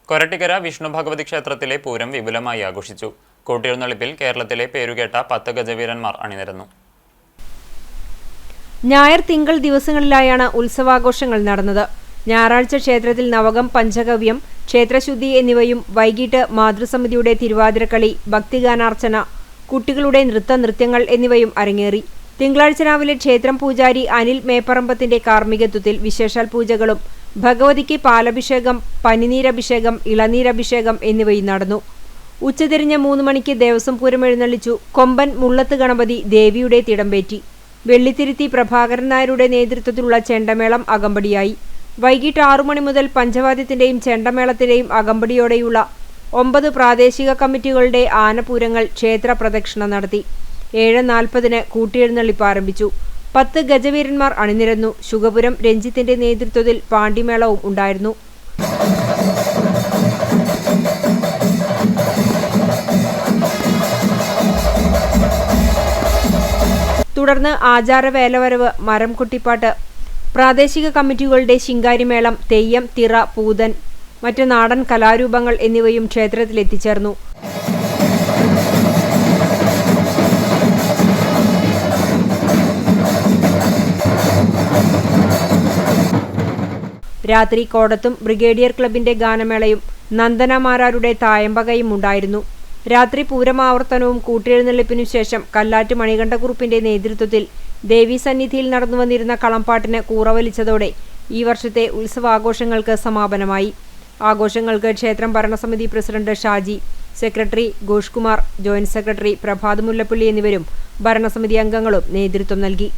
കൊരട്ടിക്കര വിഷ്ണു ഭഗവതി ക്ഷേത്രത്തിലെ പൂരം വിപുലമായി ആഘോഷിച്ചു. കൂട്ടിയെഴുന്നള്ളിപ്പിൽ കേരളത്തിലെ പേരുകേട്ട 10 ഗജവീരന്മാർ അണിനിരന്നു. ഞായർ തിങ്കൾ ദിവസങ്ങളിലായാണ് ഉത്സവാഘോഷങ്ങൾ നടന്നത്. ഞായറാഴ്ച ക്ഷേത്രത്തിൽ നവകം, പഞ്ചഗവ്യം, ക്ഷേത്രശുദ്ധി എന്നിവയും വൈകിട്ട് മാതൃസമിതിയുടെ തിരുവാതിരക്കളി, ഭക്തിഗാനാർച്ചന, കുട്ടികളുടെ നൃത്തങ്ങൾ എന്നിവയും അരങ്ങേറി. തിങ്കളാഴ്ച രാവിലെ ക്ഷേത്രം പൂജാരി അനിൽ മേപ്പറമ്പത്തിന്റെ കാർമ്മികത്വത്തിൽ വിശേഷാൽ പൂജകളും ഭഗവതിക്ക് പാലഭിഷേകം, പനിനീരഭിഷേകം, ഇളനീരഭിഷേകം എന്നിവയും നടന്നു. ഉച്ചതിരിഞ്ഞ് 3 മണിക്ക് ദേവസ്വം പൂരം എഴുന്നള്ളിച്ചു. കൊമ്പൻ മുള്ളത്ത് ഗണപതി ദേവിയുടെ തിടമ്പേറ്റി. വെള്ളിത്തിരുത്തി പ്രഭാകരൻ നായരുടെ നേതൃത്വത്തിലുള്ള ചെണ്ടമേളം അകമ്പടിയായി. വൈകിട്ട് 6 മണി മുതൽ പഞ്ചവാദ്യത്തിന്റെയും ചെണ്ടമേളത്തിന്റെയും അകമ്പടിയോടെയുള്ള 9 പ്രാദേശിക കമ്മിറ്റികളുടെ ആനപൂരങ്ങൾ ക്ഷേത്ര പ്രദക്ഷിണം നടത്തി. 7:40 കൂട്ടിയെഴുന്നള്ളിപ്പ് ആരംഭിച്ചു. 10 ഗജവീരന്മാർ അണിനിരന്നു. ശുഗപുരം രഞ്ജിത്തിന്റെ നേതൃത്വത്തിൽ പാണ്ടിമേളവും ഉണ്ടായിരുന്നു. തുടർന്ന് ആചാരവേലവരവ്, മരം കൊട്ടിപ്പാട്ട്, പ്രാദേശിക കമ്മിറ്റികളുടെ ശിങ്കാരിമേളം, തെയ്യം, തിറ, പൂതൻ, മറ്റ് നാടൻ കലാരൂപങ്ങൾ എന്നിവയും ക്ഷേത്രത്തിൽ എത്തിച്ചേർന്നു. രാത്രി കോടത്തും ബ്രിഗേഡിയർ ക്ലബിന്റെ ഗാനമേളയും നന്ദനമാരാരുടെ തായമ്പകയും ഉണ്ടായിരുന്നു. രാത്രി പൂരമാവർത്തനവും കൂട്ടിയെഴുന്നള്ളിപ്പിനു ശേഷം കല്ലാറ്റ് മണികണ്ഠക്കുറുപ്പിന്റെ നേതൃത്വത്തിൽ ദേവീസന്നിധിയിൽ നടന്നുവന്നിരുന്ന കളംപാട്ടിന് കൂറവലിച്ചതോടെ ഈ വർഷത്തെ ഉത്സവാഘോഷങ്ങൾക്ക് സമാപനമായി. ആഘോഷങ്ങൾക്ക് ക്ഷേത്രം ഭരണസമിതി president Shaji, secretary Ghosh Kumar, joint secretary Prabhat Mullappally എന്നിവരും ഭരണസമിതി അംഗങ്ങളും നേതൃത്വം നൽകി.